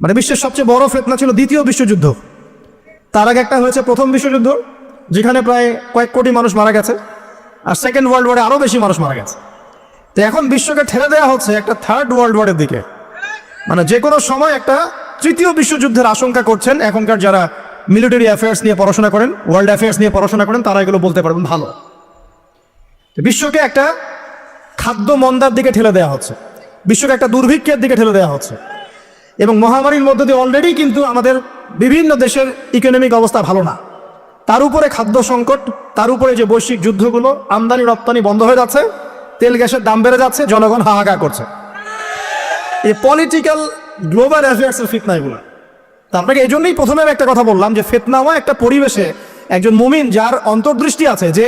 মানে বিশ্বের সবচেয়ে বড় ফিতনা ছিল দ্বিতীয় বিশ্বযুদ্ধ। তার আগে একটা হয়েছে প্রথম বিশ্বযুদ্ধ, যেখানে প্রায় কয়েক কোটি মানুষ মারা গেছে, আর সেকেন্ড ওয়ার্ল্ড ওয়ারে আরও বেশি মানুষ মারা গেছে। তো এখন বিশ্বকে ঠেলে দেওয়া হচ্ছে একটা থার্ড ওয়ার্ল্ড ওয়ারের দিকে, মানে যে কোনো সময় একটা তৃতীয় বিশ্বযুদ্ধের আশঙ্কা করছেন এখনকার যারা মিলিটারি অ্যাফেয়ার্স নিয়ে পড়াশোনা করেন, ওয়ার্ল্ড অ্যাফেয়ার্স নিয়ে পড়াশোনা করেন, তারা এগুলো বলতে পারবেন ভালো। বিশ্বকে একটা খাদ্য মন্দার দিকে ঠেলে দেওয়া হচ্ছে, বিশ্বকে একটা দুর্ভিক্ষের দিকে ঠেলে দেওয়া হচ্ছে, এবং মহামারীর মধ্য দিয়ে অলরেডি কিন্তু আমাদের বিভিন্ন দেশের ইকোনমিক অবস্থা ভালো না, তার উপরে খাদ্য সংকট, তার উপরে যে বৈশ্বিক যুদ্ধগুলো, আমদানি রপ্তানি বন্ধ হয়ে যাচ্ছে, তেল গ্যাসের দাম বেড়ে যাচ্ছে, জনগণ হাহাকার করছে। এই পলিটিক্যাল গ্লোবাল অ্যাফেয়ার্সের ফিতনা এগুলো। তা আপনাকে এই জন্যই প্রথমে আমি একটা কথা বললাম যে ফিতনাময় একটা পরিবেশে একজন মুমিন যার অন্তর্দৃষ্টি আছে, যে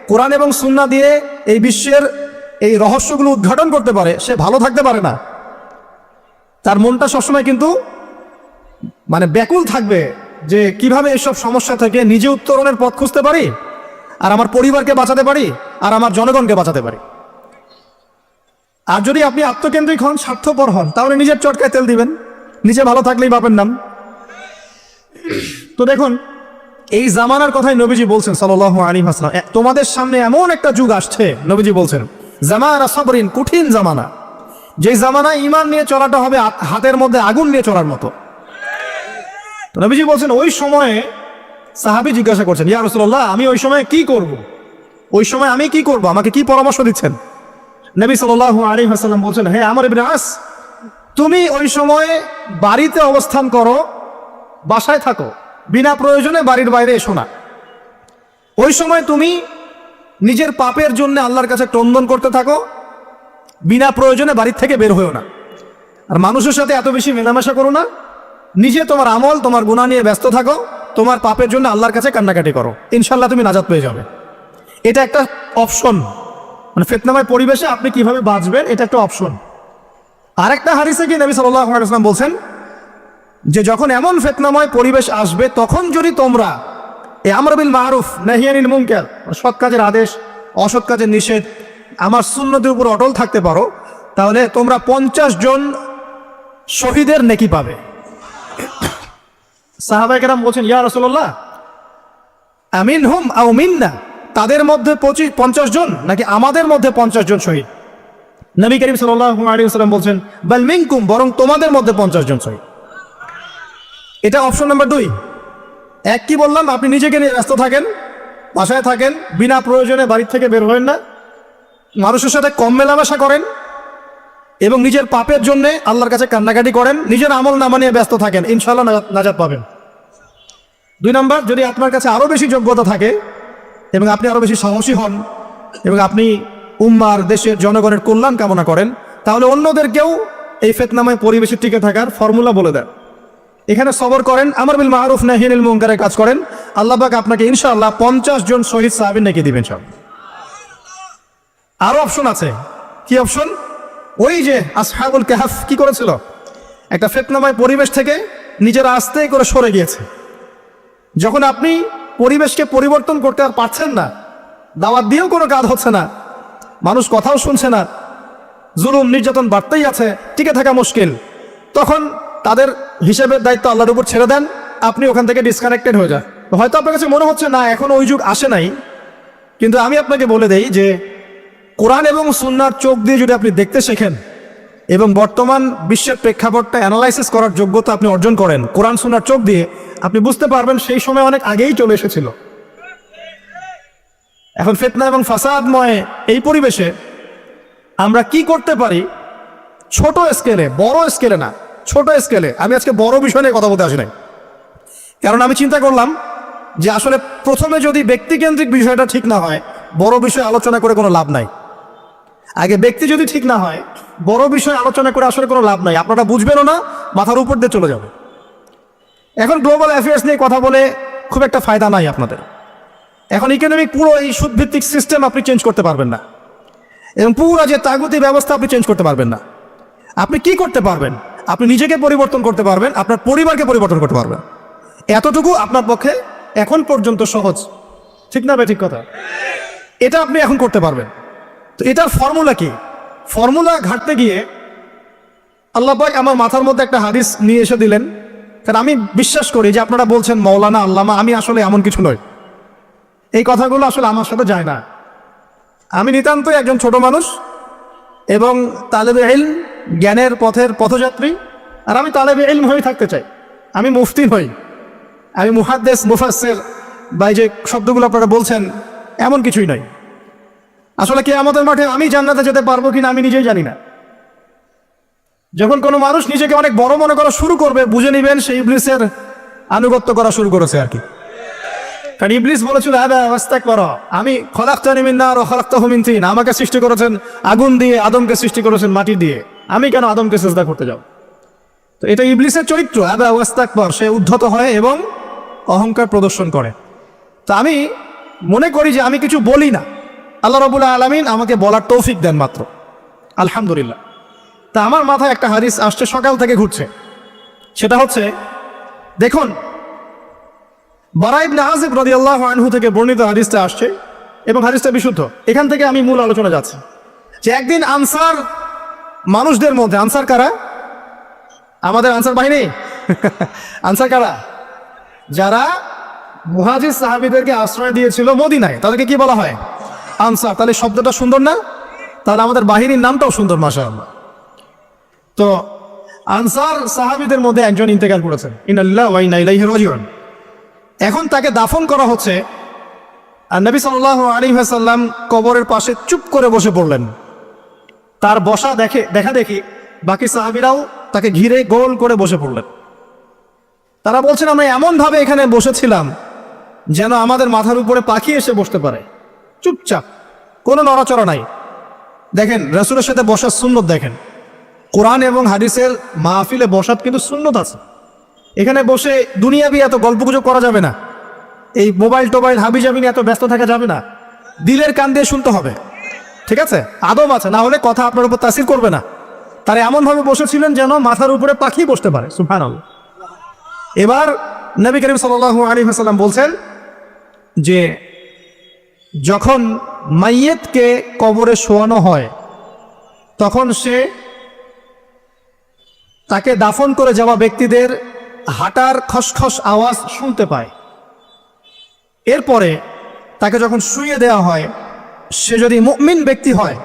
কোরআন এবং সুন্নাহ দিয়ে এই বিশ্বের এই রহস্যগুলো উদ্ঘাটন করতে পারে, সে ভালো থাকতে পারে না। তার মনটা সবসময় কিন্তু মানে ব্যাকুল থাকবে যে কিভাবে এসব সমস্যা থেকে নিজে উত্তরণের পথ খুঁজতে পারি, আর আমার পরিবারকে বাঁচাতে পারি, আর আমার জনগণকে বাঁচাতে পারি। আর যদি আপনি আত্মকেন্দ্রিক হন, স্বার্থপর হন, তাহলে নিজের চটকায় তেল দিবেন, নিজে ভালো থাকলেই বাপের নাম। তো দেখুন, এই জামানার কথাই নবীজি বলছেন সাল্লাল্লাহু আলাইহি ওয়াসাল্লাম, তোমাদের সামনে এমন একটা যুগ আসছে, নবীজি বলছেন জামানা সাবরিন, কঠিন জামানা, যে জামানায় ঈমান নিয়ে চলাটা হবে হাতের মধ্যে আগুন নিয়ে চলার মতো। তো নবীজি বলছেন ওই সময়ে সাহাবী জিজ্ঞাসা করছেন, ইয়া রাসূলুল্লাহ, আমি ওই সময় কি করব? ওই সময় আমি কি করব, আমাকে কি পরামর্শ দিচ্ছেন? নবী সাল্লাল্লাহু আলাইহি ওয়াসাল্লাম বলছেন, হে আমর ইবনে আস, তুমি ওই সময়ে বাড়িতে অবস্থান করো, বাসায় থাকো, বিনা প্রয়োজনে বাড়ির বাইরে এসো না। ওই সময় তুমি নিজের পাপের জন্য আল্লাহর কাছে ক্রন্দন করতে থাকো, বিনা প্রয়োজনে বাড়ির থেকে বের হয়েও না। আর মানুষের সাথে এত বেশি মেলামেশা করো না, নিজে তোমার আমল, তোমার গুনাহ নিয়ে ব্যস্ত থাকো, তোমার পাপের জন্য আল্লাহর কাছে কান্নাকাটি করো, ইনশাল্লাহ তুমি নাজাত পেয়ে যাবে। এটা একটা অপশন, মানে ফিতনাময় পরিবেশে আপনি কিভাবে বাঁচবেন, এটা একটা অপশন। আরেকটা হাদিসে কি নবী সাল্লাল্লাহু আলাইহি ওয়াসাল্লাম বলছেন যে যখন এমন ফিতনাময় পরিবেশ আসবে, তখন যদি তোমরা এই আমর বিল মারুফ নাহি আনিল মুনকার, সৎ কাজের আদেশ, অসৎ কাজের নিষেধ, আমার সুন্নতের উপর অটল থাকতে পারো, তাহলে তোমরা 50 জন শহীদের নেকি পাবে। সাহাবায়ে কেরাম বলছেন, ইয়া রাসূলুল্লাহ, আমিনহুম আও মিন্না, তাদের মধ্যে 50 জন নাকি আমাদের মধ্যে 50 জন শহীদ? নবী করিম সাল্লাল্লাহু আলাইহি ওয়াসাল্লাম বলছেন, বাল মিনকুম, বরং তোমাদের মধ্যে 50 জন শহীদ। এটা অপশন নাম্বার 2। এক কি বললাম, আপনি নিজেকে নিয়ে ব্যস্ত থাকেন, বাসায় থাকেন, বিনা প্রয়োজনে বাড়ির থেকে বের হবেন না, মানুষের সাথে কম মেলামেশা করেন, এবং নিজের পাপের জন্য আল্লাহর কাছে কান্নাকাটি করেন, নিজের আমল নামা নিয়ে ব্যস্ত থাকেন, ইনশাআল্লাহ নাজাত পাবেন। 2 নম্বর, যদি আপনার কাছে আরও বেশি যোগ্যতা থাকে এবং আপনি আরও বেশি সাহসী হন এবং আপনি উম্মার, দেশের জনগণের কল্যাণ কামনা করেন, তাহলে অন্যদেরকেও এই ফিতনাময় পরিবেশে টিকে থাকার ফর্মুলা বলে দেন। এখানে সবর করেন, আমর বিল মারুফ নাহি আনিল মুনকারের কাজ করেন, আল্লাহ পাক আপনাকে ইনশাআল্লাহ 50 জন শহীদ সাহাবীর নেকি দিবেন সব। আরো অপশন আছে। কি অপশন? ওই যে আসহাবুল কাহফ কি করেছিল, একটা ফিতনাময় পরিবেশ থেকে নিজেরা আস্তে করে সরে গিয়েছে। যখন আপনি পরিবেশকে পরিবর্তন করতে আর পারছেন না, দাওয়াত দিয়েও কোনো কাজ হচ্ছে না, মানুষ কথাও শুনছে না, জুলুম নির্যাতন বাড়তেই আছে, টিকে থাকা মুশকিল, তখন তাদের হিসেবের দায়িত্ব আল্লাহর উপর ছেড়ে দেন, আপনি ওখান থেকে ডিসকানেক্টেড হয়ে যান। হয়তো আপনার কাছে মনে হচ্ছে না এখন ওই যুগ আসে নাই, কিন্তু আমি আপনাকে বলে দেই যে কোরআন এবং সুন্নাহর চোখ দিয়ে যদি আপনি দেখতে শেখেন এবং বর্তমান বিশ্বের প্রেক্ষাপটটা অ্যানালাইসিস করার যোগ্যতা আপনি অর্জন করেন কোরআন সুন্নাহর চোখ দিয়ে, আপনি বুঝতে পারবেন সেই সময় অনেক আগেই চলে এসেছিল। এখন ফিতনা এবং ফাসাদময় এই পরিবেশে আমরা কি করতে পারি, ছোট স্কেলে, বড় স্কেলে না, ছোট স্কেলে। আমি আজকে বড় বিষয় নিয়ে কথা বলতে আসি নাই, কারণ আমি চিন্তা করলাম যে আসলে প্রথমে যদি ব্যক্তিকেন্দ্রিক বিষয়টা ঠিক না হয়, বড় বিষয় আলোচনা করে কোনো লাভ নাই। আগে ব্যক্তি যদি ঠিক না হয়, বড় বিষয় আলোচনা করে আসলে কোনো লাভ নাই, আপনারা বুঝবেনও না, মাথার উপর দিয়ে চলে যাবে। এখন গ্লোবাল অ্যাফেয়ার্স নিয়ে কথা বলে খুব একটা ফায়দা নাই আপনাদের। এখন ইকোনমিক পুরো এই সুদভিত্তিক সিস্টেম আপনি চেঞ্জ করতে পারবেন না, এবং পুরো যে তাগুতি ব্যবস্থা আপনি চেঞ্জ করতে পারবেন না। আপনি কি করতে পারবেন? আপনি নিজেকে পরিবর্তন করতে পারবেন, আপনার পরিবারকে পরিবর্তন করতে পারবেন। এতটুকু আপনার পক্ষে এখন পর্যন্ত সহজ, ঠিক না? ঠিক কথা, এটা আপনি এখন করতে পারবেন। তো এটার ফর্মুলা কি? ফর্মুলা ঘাটতে গিয়ে আল্লাহ পাক আমার মাথার মধ্যে একটা হাদিস নিয়ে এসে দিলেন, কারণ আমি বিশ্বাস করি যে আপনারা বলছেন মৌলানা আল্লামা, আমি আসলে এমন কিছু নই। এই কথাগুলো আসলে আমার সাথে যায় না। আমি নিতান্তই একজন ছোট মানুষ এবং তালেবে ইলম, জ্ঞানের পথের পথযাত্রী। আর আমি তালেবে ইলম হয়ে থাকতে চাই। আমি মুফতি হই, আমি মুহাদ্দিস, মুফাসসির বা এই যে শব্দগুলো আপনারা বলছেন, এমন কিছুই নয়। আসলে কিয়ামতের মাঠে আমি জান্নাতে যেতে পারবো কিনা আমি নিজেই জানি না। যখন কোনো মানুষ নিজেকে অনেক বড় মনে করা শুরু করবে, বুঝে নেবেন সে ইবলিসের আনুগত্য করা শুরু করেছে আর কি। কারণ ইবলিস বলেছিল, আমি খলাকতানি মিন নার ওয়া খলাকতাহু মিন তিন, আমাকে সৃষ্টি করেছেন আগুন দিয়ে, আদমকে সৃষ্টি করেছেন মাটি দিয়ে, আমি কেন আদমকে সিজদা করতে যাব? তো এটা ইবলিসের চরিত্র, আবা ওয়াস্তাকবার, সে উদ্ধত হয় এবং অহংকার প্রদর্শন করে। তো আমি মনে করি যে আমি কিছু বলি না, আল্লাহ রাব্বুল আলামিন আমাকে বলার তৌফিক দেন মাত্র, আলহামদুলিল্লাহ। তা আমার মাথায় একটা হাদিস আসছে, সকাল থেকে ঘুরছে। সেটা হচ্ছে, দেখুন, বারা ইবনে আযিব রাদিয়াল্লাহু আনহু থেকে বর্ণিত হাদিসটা আসছে এবং হাদিসটা বিশুদ্ধ। এখান থেকে আমি মূল আলোচনা যাচ্ছি যে একদিন আনসার মানুষদের মধ্যে, আনসার কারা? আমাদের আনসার বাহিনী। আনসার কারা? যারা মুহাজির সাহাবীদেরকে আশ্রয় দিয়েছিল মদিনায়, তাদেরকে কি বলা হয়? আনসার। তাহলে শব্দটা সুন্দর না? তাহলে আমাদের বাহিনীর নামটাও সুন্দর, মাশাআল্লাহ। তো আনসার সাহাবীদের মধ্যে একজন ইন্তেকাল করেছেন, ইন্না লিল্লাহি ওয়া ইন্না ইলাইহি রাজিউন। এখন তাকে দাফন করা হচ্ছে, আর নবী সাল্লাল্লাহু আলাইহি ওয়াসাল্লাম কবরের পাশে চুপ করে বসে পড়লেন। তার বসা দেখা দেখি বাকি সাহাবীরাও তাকে ঘিরে গোল করে বসে পড়লেন। তারা বলছেন, আমরা এমনভাবে এখানে বসেছিলাম যেন আমাদের মাথার উপরে পাখি এসে বসতে পারে, চুপচাপ, কোনো নড়াচড়া নাই। দেখেন রাসূলের সাথে বসার সুন্নত, দেখেন কোরআন এবং হাদিসের মাহফিলে বসার কিন্তু সুন্নত আছে। এখানে বসে দুনিয়াবি এত গল্পগুজব করা যাবে না, এই মোবাইল টোবাইল হাবিজাবি নিয়ে এত ব্যস্ত থাকা যাবে না, দিলের কান দিয়ে শুনতে হবে, ঠিক আছে? আদব আছে, না হলে কথা আপনার উপর তাসির করবে না। তারা এমনভাবে বসেছিলেন যেন মাথার উপরে পাখি বসতে পারে, সুবহানাল্লাহ। এবার নবী করিম সাল্লাল্লাহু আলাইহি ওয়াসাল্লাম বলছেন যে যখন মাইয়েতকে কবরে শোয়ানো হয় তখন সে তাকে দাফন করে যাওয়া ব্যক্তিদের হাঁটার খসখস আওয়াজ শুনতে পায়। এরপরে তাকে যখন শুইয়ে দেওয়া হয়, সে যদি মুমিন ব্যক্তি হয়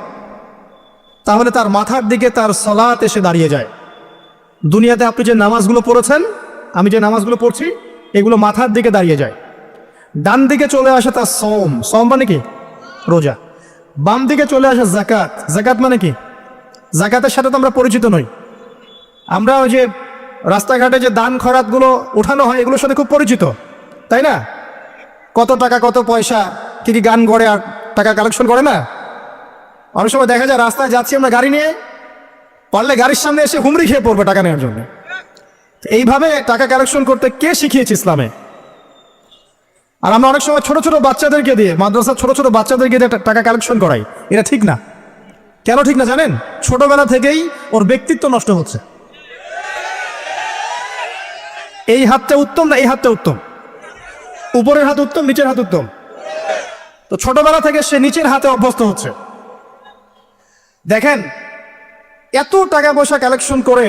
তাহলে তার মাথার দিকে তার সালাত এসে দাঁড়িয়ে যায়। দুনিয়াতে আপনি যে নামাজগুলো পড়েছেন, আমি যে নামাজগুলো পড়ছি, এগুলো মাথার দিকে দাঁড়িয়ে যায়। ডান দিকে চলে আসে তার সওম মানে কি? রোজা। বাম দিকে চলে আসে যাকাত। যাকাত মানে কি? যাকাতের সাথে তো আমরা পরিচিত নই। আমরা ওই যে রাস্তাঘাটে যে দান খয়রাতগুলো উঠানো হয়, এগুলোর সাথে খুব পরিচিত, তাই না? কত টাকা, কত পয়সা, কি কি গান গড়ে আর টাকা কালেকশন করে না? অনেক সময় দেখা যায় রাস্তায় যাচ্ছি আমরা গাড়ি নিয়ে, পারলে গাড়ির সামনে এসে হুমড়ি খেয়ে পড়বে টাকা নেওয়ার জন্য। এইভাবে টাকা কালেকশন করতে কে শিখিয়েছে ইসলামে? আর আমরা অনেক সময় ছোট ছোট বাচ্চাদেরকে দিয়ে, মাদ্রাসার ছোট ছোট বাচ্চাদেরকে দিয়ে টাকা কালেকশন করাই। এটা ঠিক না। কেন ঠিক না জানেন? ছোটবেলা থেকেই ওর ব্যক্তিত্ব নষ্ট হচ্ছে। এই হাতটা উত্তম না এই হাতটা উত্তম? উপরের হাত উত্তম, নিচের হাত উত্তম? তো ছোটবেলা থেকে সে নিচের হাতে অভ্যস্ত হচ্ছে। দেখেন, এত টাকা পয়সা কালেকশন করে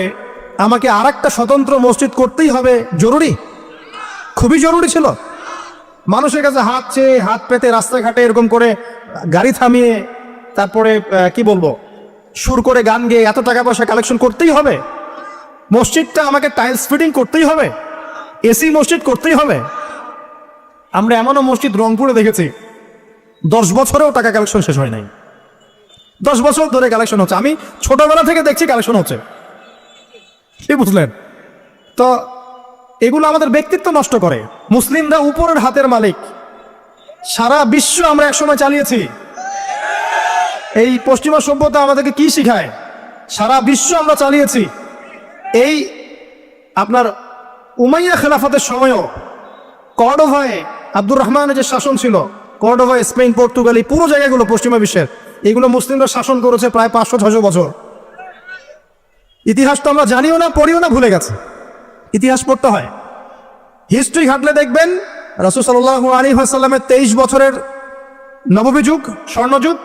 আমাকে আর একটা স্বতন্ত্র মসজিদ করতেই হবে জরুরি? খুবই জরুরি ছিল। মানুষের কাছে হাত চেয়ে, হাত পেতে রাস্তাঘাটে এরকম করে গাড়ি থামিয়ে, তারপরে কি বলবো, সুর করে গান গেয়ে এত টাকা পয়সা কালেকশন করতেই হবে? মসজিদটা আমাকে টাইলস ফিটিং করতেই হবে? এসি মসজিদ করতেই হবে? আমরা এমনও মসজিদ রংপুরে দেখেছি 10 বছরেও টাকা কালেকশন শেষ হয় নাই। 10 বছর ধরে কালেকশন হচ্ছে। আমি ছোটবেলা থেকে দেখছি কালেকশন হচ্ছে, কি বুঝলেন? তো এগুলো আমাদের ব্যক্তিত্ব নষ্ট করে। মুসলিমরা উপরের হাতের মালিক। সারা বিশ্ব আমরা একসময় চালিয়েছি। এই পশ্চিমা সভ্যতা আমাদেরকে কি শিখায়? সারা বিশ্ব আমরা চালিয়েছি। এই আপনার উমাইয়া খেলাফতের সময়ও কর্ডোভায় আব্দুর রহমানের যে শাসন ছিল, কর্ডোভায়, স্পেন, পর্তুগাল, এই পুরো জায়গাগুলো পশ্চিমা বিশ্বের, এগুলো মুসলিমরা শাসন করেছে প্রায় 500-600 বছর। ইতিহাস তো আমরা জানিও না, পড়িও না, ভুলে গেছে। ইতিহাস পড়তে হয়। হিস্ট্রি ঘাটলে দেখবেন রাসূল সাল্লাল্লাহু আলাইহি ওয়াসাল্লামের 23 বছরের নববী যুগ, স্বর্ণযুগ,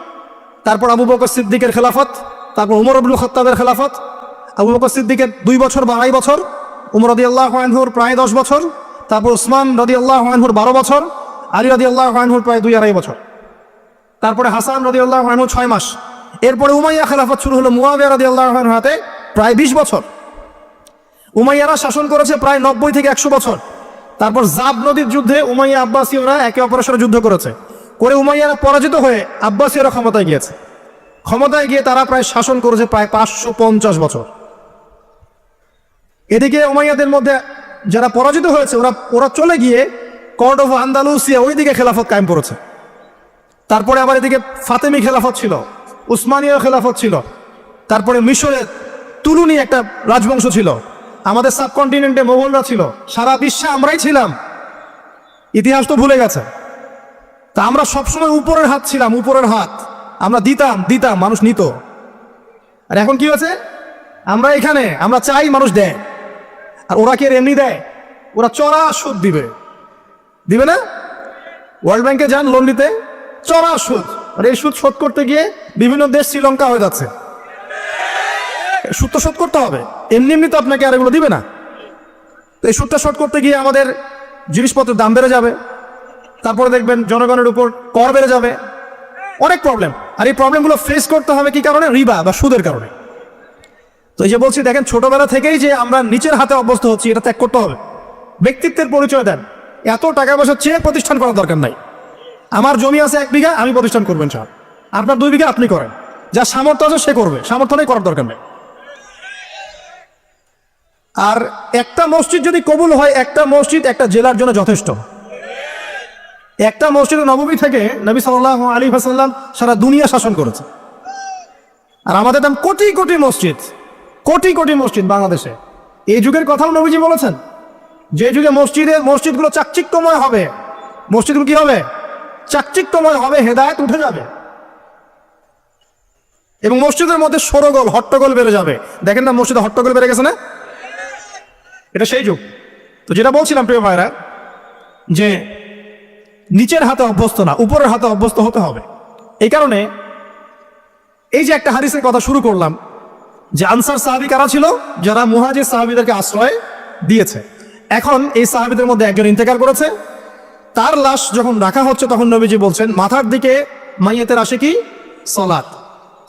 তারপর আবু বকর সিদ্দিকের খেলাফত, তারপর উমর ইবনে খাত্তাবের খেলাফত, আবু বকর সিদ্দিকের 2 বছর বা 2.5 বছর, উমর রাদিয়াল্লাহু আনহুর প্রায় 10 বছর, তারপর উসমান রাদিয়াল্লাহু আনহুর 12 বছর, আলী রাদিয়াল্লাহু আনহুর প্রায় 2-2.5 বছর, তারপরে হাসান রাদিয়াল্লাহু আনহু 6 মাস, এরপরে উমাইয়া খেলাফত শুরু হলো মুয়াবিয়া রাদিয়াল্লাহু আনহুর হাতে প্রায় 20 বছর। উমাইয়ারা শাসন করেছে প্রায় 90 থেকে 100 বছর। তারপর জাব নদীর যুদ্ধে উমাইয়া আব্বাসীয়রা একে অপরের সাথে যুদ্ধ করেছে, করে উমাইয়ারা পরাজিত হয়ে আব্বাসীয়রা ক্ষমতায় গিয়েছে। ক্ষমতায় গিয়ে তারা প্রায় শাসন করেছে প্রায় 550 বছর। এদিকে উমাইয়াদের মধ্যে যারা পরাজিত হয়েছে ওরা চলে গিয়ে কোর্ট অফ আন্দালুসিয়া ওইদিকে খেলাফত কায়েম করেছে। তারপরে আবার এদিকে ফাতেমি খেলাফত ছিল, উসমানীয় খেলাফত ছিল, তারপরে মিশরের তুলুনি একটা রাজবংশ ছিল, আমাদের সাবকন্টিনেন্টে মোগলরা ছিল, সারা বিশ্বে আমরাই ছিলাম। ইতিহাস তো ভুলে গেছে। তা আমরা সবসময় উপরের হাত ছিলাম, উপরের হাত আমরা দিতাম, মানুষ নিত। আর এখন কি হয়েছে? আমরা এখানে আমরা চাই, মানুষ দেয়। আর ওরা কি এমনি দেয়? ওরা চড়া সুদ দিবে না? ওয়ার্ল্ড ব্যাংকে যান লোন নিতে, চড়া সুদ। আর এই সুদ শোধ করতে গিয়ে বিভিন্ন দেশ শ্রীলঙ্কা হয়ে যাচ্ছে। সুদ তো শোধ করতে হবে, এমনি তো আপনাকে আর এগুলো দিবে না। তো এই সুদটা শোধ করতে গিয়ে আমাদের জিনিসপত্রের দাম বেড়ে যাবে, তারপরে দেখবেন জনগণের উপর কর বেড়ে যাবে, অনেক প্রবলেম। আর এই প্রবলেমগুলো ফেস করতে হবে কি কারণে? রিবা বা সুদের কারণে। তো এই যে বলছি, দেখেন ছোটবেলা থেকেই যে আমরা নিচের হাতে অভ্যস্ত হচ্ছি, এটা ত্যাগ করতে হবে। ব্যক্তিত্বের পরিচয় দেন, এত টাকা পয়সা চেয়ে প্রতিষ্ঠান করার দরকার নাই। আমার জমি আছে 1 বিঘা, আমি প্রতিষ্ঠান করবেন সাহেব। আপনার 2 বিঘা আপনি করেন, যা সামর্থ্য আছে সে করবে, সামর্থ্য নেই করার দরকার নেই। আর একটা মসজিদ যদি কবুল হয়, একটা মসজিদ একটা জেলার জন্য যথেষ্ট। একটা মসজিদ নববী থেকে নবী সাল্লাল্লাহু আলাইহি ওয়াসাল্লাম সারা দুনিয়া শাসন করেছে। আর আমাদের দাম কোটি কোটি মসজিদ বাংলাদেশে। এই যুগের কথাও নবীজি বলেছেন, যে যুগে মসজিদগুলো চাকচিক্যময় হবে, মসজিদগুলো কি হবে? চাকচিক্যময় হবে, হেদায়েত উঠে যাবে এবং মসজিদের মধ্যে শোরগোল হট্টগোল বেড়ে যাবে। দেখেন না মসজিদে হট্টগোল বেড়ে গেছে না? এটা সেই যুগ। তো যেটা বলছিলাম প্রিয় ভাইরা, যে নিচের হাতে অভ্যস্ত না, উপরের হাতে অভ্যস্ত হতে হবে। এই কারণে এই যে একটা হাদিসের কথা শুরু করলাম, যে আনসার সাহাবী কারা ছিল? যারা মুহাজির সাহাবীদেরকে আশ্রয় দিয়েছে। এখন এই সাহাবীদের মধ্যে একজন ইন্তেকাল করেছে, তার লাশ যখন রাখা হচ্ছে তখন নবীজি বলছেন, মাথার দিকে মাইয়াতের আসে কি? সালাত।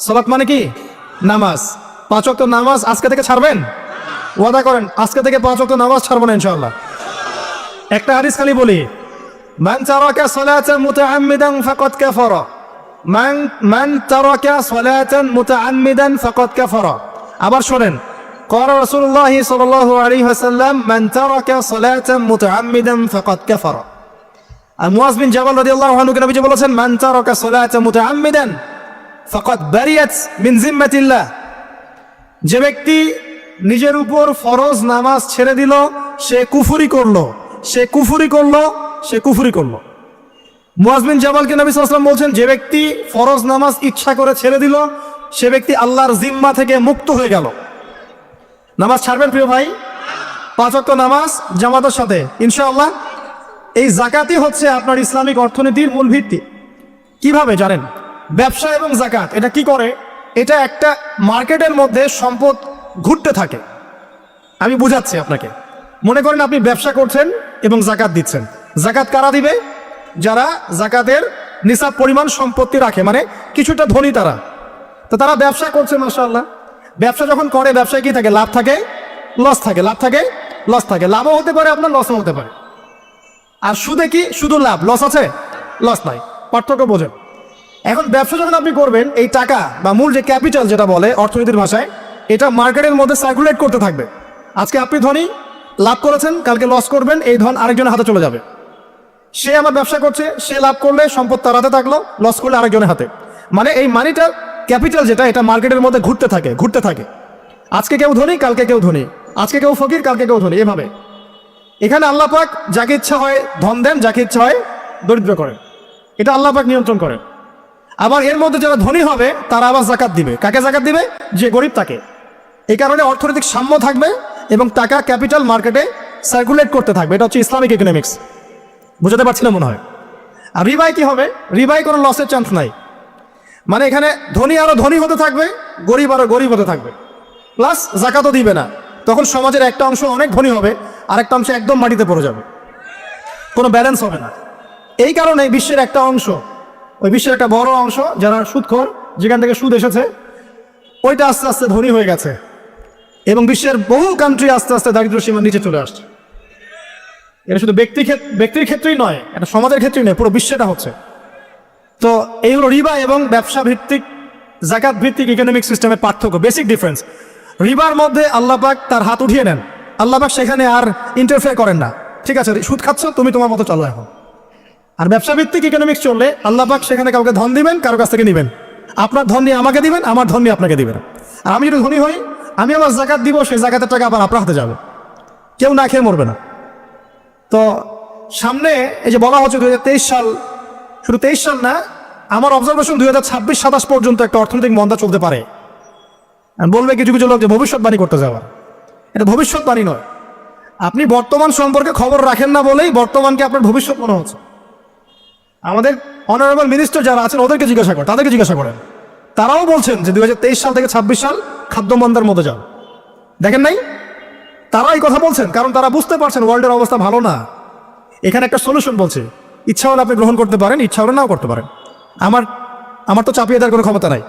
সালাত মানে কি? নামাজ। 5 ওয়াক্ত নামাজ আজকে থেকে ছাড়বেন? ওয়াদা করেন আজকে থেকে 5 ওয়াক্ত নামাজ ছাড়বো না ইনশাআল্লাহ। একটা হাদিস খালি বলি, মান তারাকা সালাতান মুতাআম্মিদান ফাকাদ কাফারা, মান তারাকা সালাতান মুতাআম্মিদান ফাকাদ কাফারা। আবার শুনেন, ক্বালা রাসূলুল্লাহ সাল্লাল্লাহু আলাইহি ওয়াসাল্লাম, মান তারাকা সালাতান মুতাআম্মিদান ফাকাদ কাফারা। আর মুআয বিন জাবাল রাদিয়াল্লাহু আনহু কে নবীজি বলেছেন, মান তারাকা সালাতান মুতাআম্মিদান ফাকাদ বারিয়াত মিন জিম্মাতিল্লাহ। যে ব্যক্তি নিজের উপর ফরজ নামাজ ছেড়ে দিল, সে কুফরি করলো। মুআয বিন জাবালকে নবী সাল্লাল্লাহু আলাইহি ওয়াসাল্লাম বলছেন, যে ব্যক্তি ফরজ নামাজ ইচ্ছা করে ছেড়ে দিল, সে ব্যক্তি আল্লাহর জিম্মা থেকে মুক্ত হয়ে গেল। নামাজ ছাড়বেন প্রিয় ভাই? 5 ওয়াক্ত নামাজ জামাতের সাথে ইনশাআল্লাহ। এই যাকাতই হচ্ছে আপনার ইসলামিক অর্থনীতির মূল ভিত্তি। কিভাবে জানেন? ব্যবসা এবং যাকাত এটা কি করে? এটা একটা মার্কেটের মধ্যে সম্পদ ঘুরতে থাকে। আমি বুঝাচ্ছি আপনাকে। মনে করেন আপনি ব্যবসা করছেন এবং যাকাত দিচ্ছেন। যাকাত কারা দিবে? যারা যাকাতের নিসাব পরিমাণ সম্পত্তি রাখে, মানে কিছুটা ধনী তারা। তো তারা ব্যবসা করছে, মাশাআল্লাহ। ব্যবসা যখন করে, ব্যবসায় কি থাকে? লাভ থাকে, লস থাকে, লাভ থাকে, লস থাকে। লাভও হতে পারে আপনার, লসও হতে পারে। আর সুদে কি? শুধু লাভ, লস আছে, লস নাই। পার্থক্য বোঝেন। এখন ব্যবসা যখন আপনি করবেন, এই টাকা বা মূল যে ক্যাপিটাল যেটা বলে অর্থনীতির ভাষায়, এটা মার্কেটের মধ্যে সার্কুলেট করতে থাকবে। আজকে আপনি ধনী, লাভ করেছেন, কালকে লস করবেন, এই ধন আরেকজনের হাতে চলে যাবে। সে আমার ব্যবসা করছে, সে লাভ করলে সম্পদ তার হাতে থাকলো, লস করলে আরেকজনের হাতে। মানে এই মানিটা, ক্যাপিটাল যেটা, এটা মার্কেটের মধ্যে ঘুরতে থাকে। আজকে কেউ ধনী, কালকে কেউ ধনী, আজকে কেউ ফকির, কালকে কেউ ধনী, এভাবে। এখানে আল্লাহ পাক যাকে ইচ্ছা হয় ধন দেন, যাকে ইচ্ছা হয় দরিদ্র করেন। এটা আল্লাহ পাক নিয়ন্ত্রণ করেন। আবার এর মধ্যে যারা ধনী হবে তারা আবার যাকাত দিবে। কাকে যাকাত দিবে? যে গরিব তাকে। এই কারণে অর্থনৈতিক সাম্য থাকবে এবং টাকা, ক্যাপিটাল মার্কেটে সার্কুলেট করতে থাকবে। এটা হচ্ছে ইসলামিক ইকোনমিক্স। বুঝতে পারছি না মনে হয়। আর রিবায় কি হবে? রিবায় কোনো লসের চান্স নাই। মানে এখানে ধনী আরো ধনী হতে থাকবে, গরিব আরো গরিব হতে থাকবে। প্লাস জাকাতও দিবে না, তখন সমাজের একটা অংশ অনেক ধনী হবে, আরেকটা অংশ একদম মাটিতে পড়ে যাবে, কোনো ব্যালেন্স হবে না। এই কারণে বিশ্বের একটা অংশ, ওই বিশ্বের একটা বড় অংশ যারা সুদখোর, যেখান থেকে সুদ এসেছে, ওইটা আস্তে আস্তে ধনী হয়ে গেছে এবং বিশ্বের বহু কান্ট্রি আস্তে আস্তে দারিদ্র্য সীমার নিচে চলে আসছে। এটা শুধু ব্যক্তির ক্ষেত্রেই নয়, এটা সমাজের ক্ষেত্রেই নয়, পুরো বিশ্বটা হচ্ছে। তো এই হলো রিবা এবং ব্যবসা ভিত্তিক জাকাত ভিত্তিক ইকোনমিক সিস্টেমের পার্থক্য, বেসিক ডিফারেন্স। রিবার মধ্যে আল্লাহ পাক তার হাত উঠিয়ে নেন, আল্লাহ পাক সেখানে আর ইন্টারফেয়ার করেন না, ঠিক আছে সুদ খাচ্ছ তুমি তোমার মতো চলো এখন। আর ব্যবসা ভিত্তিক ইকোনমিক্স চললে আল্লাহ পাক সেখানে কাউকে ধন দিবেন, কারো কাছ থেকে নেবেন, আপনার ধন নিয়ে আমাকে দিবেন, আমার ধন নিয়ে আপনাকে দিবেন। আর আমি যদি ধনী হই, আমি আমার জাকাত দিব, সেই জাকাতের টাকা আবার আপনার হাতে যাবে, কেউ না খেয়ে মরবে না। তো সামনে এই যে বলা হচ্ছে 2023 সাল, শুধু 23 সাল না, আমার অবজারভেশন 2026-27 পর্যন্ত একটা অর্থনৈতিক মন্দা চলতে পারে। বলবে কিছু কিছু লোক যে ভবিষ্যৎবাণী করতে যাওয়া, এটা ভবিষ্যৎবাণী নয়। আপনি বর্তমান সম্পর্কে খবর রাখেন না বলেই বর্তমানকে আপনার ভবিষ্যৎ মনে হচ্ছে। আমাদের অনারেবল মিনিস্টার যারা আছেন ওদেরকে জিজ্ঞাসা করেন, তাদেরকে জিজ্ঞাসা করেন, তারাও বলছেন যে 2023 সাল থেকে 26 সাল খাদ্যমন্দার মধ্যে যাও। দেখেন নাই, তারা এই কথা বলছেন কারণ তারা বুঝতে পারছেন ওয়ার্ল্ডের অবস্থা ভালো না। এখানে একটা সলিউশন বলছে, ইচ্ছা হলে আপনি গ্রহণ করতে পারেন, ইচ্ছা হলে নাও করতে পারেন। আমার তো চাপিয়ে দেওয়ার কোনো ক্ষমতা নাই।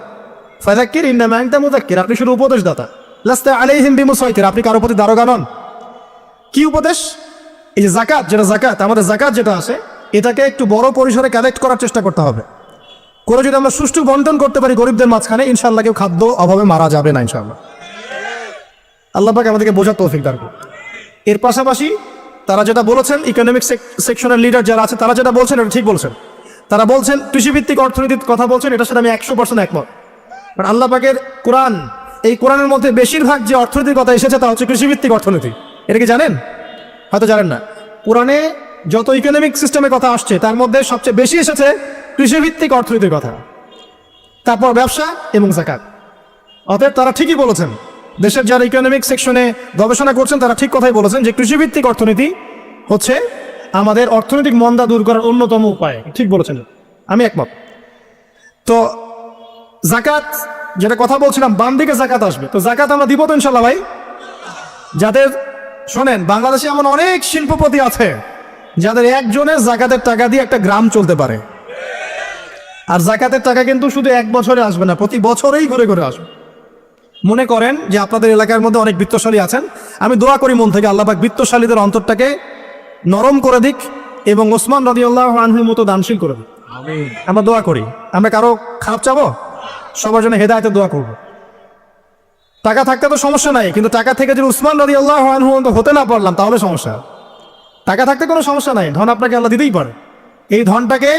ফাযাক্কির ইন্নামা আনতা মুযাক্কির, আপনি শুধু উপদেশদাতা। লাস্তা আলাইহিম বিমুসাইতির, আপনি কারো প্রতি দারোগা নন। কি উপদেশ? এই যে জাকাত, যেটা জাকাত, আমাদের জাকাত যেটা আছে, এটাকে একটু বড় পরিসরে কালেক্ট করার চেষ্টা করতে হবে। করে যদি আমরা সুষ্ঠু বন্টন করতে পারি গরিবদের মাঝখানে, ইনশাআল্লাহ কেউ খাদ্য অভাবে মারা যাবে না ইনশাআল্লাহ। আল্লাহ পাক আমাদেরকে বোঝার তৌফিক দান করুন। এর পাশাপাশি তারা যেটা বলেছেন, ইকোনমিক সেকশনের লিডার যারা আছে তারা যেটা বলছেন এটা ঠিক বলছেন। তারা বলছেন কৃষিভিত্তিক অর্থনীতির কথা বলছেন, এটার সাথে আমি 100% একমত। কারণ আল্লাহ পাকের কোরআন, এই কোরআনের মধ্যে বেশিরভাগ যে অর্থনীতির কথা এসেছে তা হচ্ছে কৃষিভিত্তিক অর্থনীতি। এটা কি জানেন? হয়তো জানেন না। কোরআনে যত ইকোনমিক সিস্টেমের কথা আসছে তার মধ্যে সবচেয়ে বেশি এসেছে কৃষিভিত্তিক অর্থনীতির কথা, তারপর ব্যবসা এবং জাকাত। অতএব তারা ঠিকই বলেছেন, দেশের যারা ইকোনমিক সেকশনে গবেষণা করছেন তারা ঠিক কথাই বলেছেন যে কৃষিভিত্তিক অর্থনীতি হচ্ছে আমাদের অর্থনৈতিক মন্দা দূর করার অন্যতম উপায়। ঠিক বলেছেন, আমি একমত। তো জাকাত যেটা কথা বলছিলাম, বাম দিকে জাকাত আসবে, তো জাকাত আমরা দিব তো ইনশাল্লাহ ভাই। যাদের শোনেন, বাংলাদেশে এমন অনেক শিল্পপতি আছে যাদের একজনের জাকাতের টাকা দিয়ে একটা গ্রাম চলতে পারে। আর জাকাতের টাকা কিন্তু শুধু এক বছরে আসবে না, প্রতি বছরেই ঘুরে ঘুরে আসবে। মনে করেন যে আপনাদের এলাকার মধ্যে অনেক বিত্তশালী আছেন, আমি দোয়া করি মন থেকে আল্লাহ পাক বিত্তশালীদের অন্তরটাকে নরম করে দিক এবং ওসমান রাদিয়াল্লাহু আনহুর মতো দানশীল করে দিক। আমরা দোয়া করি, আমরা কারো খারাপ চাবো, সবার জন্য হেদায়েতের দোয়া করব। টাকা থাকতে তো সমস্যা নাই, কিন্তু টাকা থেকে যদি উসমান রাদিয়াল্লাহু আনহু হতে না পারলাম তাহলে সমস্যা। টাকা থাকতে কোনো সমস্যা নাই, ধন আপনাকে আল্লাহ দিতেই পারে। এই ধনটাকে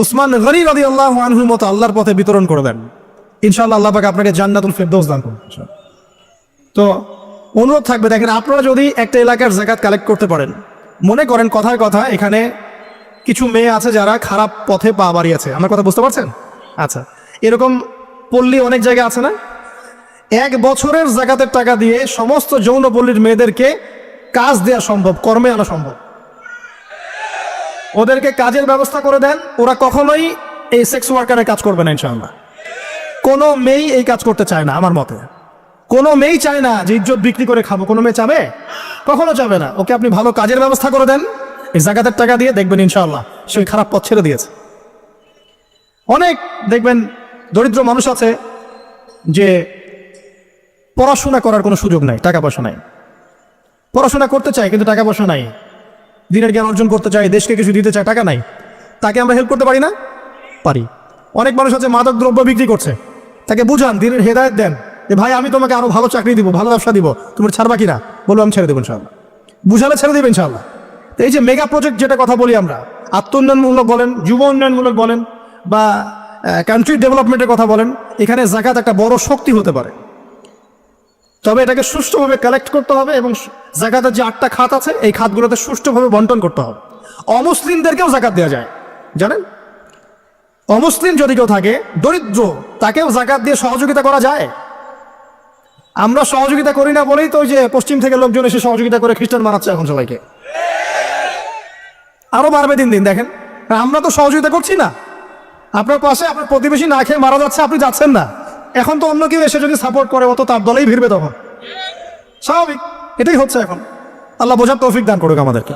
উসমান গনি রাদিয়াল্লাহু আনহুর মতো আল্লাহর পথে বিতরণ করে দেন, ইনশাআল্লাহ আল্লাহ পাক আপনাকে জান্নাতুল ফেরদৌস দান করুন। তো অনুরোধ থাকবে, দেখেন আপনারা যদি একটা এলাকার জাকাত কালেক্ট করতে পারেন, মনে করেন কথায় কথা এখানে কিছু মেয়ে আছে যারা খারাপ পথে পা বাড়িয়েছে, আমার কথা বুঝতে পারছেন? আচ্ছা, এরকম পল্লী অনেক জায়গায় আছে না? এক বছরের জাকাতের টাকা দিয়ে সমস্ত যৌন পল্লীর মেয়েদেরকে কাজ দেওয়া সম্ভব, কর্মে আনা সম্ভব। ওদেরকে কাজের ব্যবস্থা করে দেন, ওরা কখনোই এই সেক্স ওয়ার্কারের কাজ করবে না ইনশাআল্লাহ। কোনো মেয়ে এই কাজ করতে চায় না আমার মতে। কোনো মেয়ে চায় না যে ইজ্জত বিক্রি করে খাবো, কোনো মেয়ে চাবে? কখনো চাবে না। ওকে আপনি ভালো কাজের ব্যবস্থা করে দেন এই জাকাতের টাকা দিয়ে, দেখবেন ইনশাআল্লাহ সে খারাপ পথ ছেড়ে দিয়েছে। অনেক দেখবেন দরিদ্র মানুষ আছে যে পড়াশোনা করার কোনো সুযোগ নাই, টাকা পয়সা নাই, পড়াশোনা করতে চায় কিন্তু টাকা পয়সা নাই, দিনের জ্ঞান অর্জন করতে চায়, দেশকে কিছু দিতে চায়, টাকা নাই। তাকে আমরা হেল্প করতে পারি না? পারি। অনেক মানুষ আছে মাদক দ্রব্য বিক্রি করছে, তাকে বুঝান, দিনের হেদায়েত দেন যে ভাই আমি তোমাকে আরো ভালো চাকরি দিব, ভালো ব্যবসা দিব, তুমি ছাড়বা কিনা? বলবো আমি ছেড়ে দেবো ইনশাআল্লাহ। বুঝালে ছেড়ে দেবেন ইনশাআল্লাহ। তো এই যে মেগা প্রজেক্ট যেটা কথা বলি আমরা, আত্ম উন্নয়নমূলক বলেন, যুব উন্নয়নমূলক বলেন, বা কান্ট্রি ডেভেলপমেন্টের কথা বলেন, এখানে জাকাত একটা বড় শক্তি হতে পারে। তবে এটাকে সুষ্ঠুভাবে কালেক্ট করতে হবে এবং জাকাতের যে 8টা খাত আছে এই খাতগুলোতে সুষ্ঠুভাবে বন্টন করতে হবে। অমুসলিমদেরকেও জাকাত দেওয়া যায়, জানেন? অমুসলিম যদি কেউ থাকে, দরিদ্র, তাকেও জাকাত দিয়ে সহযোগিতা করা যায়। আমরা সহযোগিতা করি না বলেই তো ওই যে পশ্চিম থেকে লোকজন এসে সহযোগিতা করে খ্রিস্টান মারাচ্ছে এখন সবাইকে। আরো বাড়বে দিন দিন, দেখেন। আমরা তো সহযোগিতা করছি না। আপনার পাশে আপনার প্রতিবেশী না খেয়ে মারা যাচ্ছে, আপনি যাচ্ছেন না। এখন তো অন্য কেউ এসে যদি সাপোর্ট করে, ও তো তার দলেই ভিড়বে তখন। স্বাভাবিক, এটাই হচ্ছে এখন। আল্লাহ বোঝার তৌফিক দান করুক আমাদেরকে।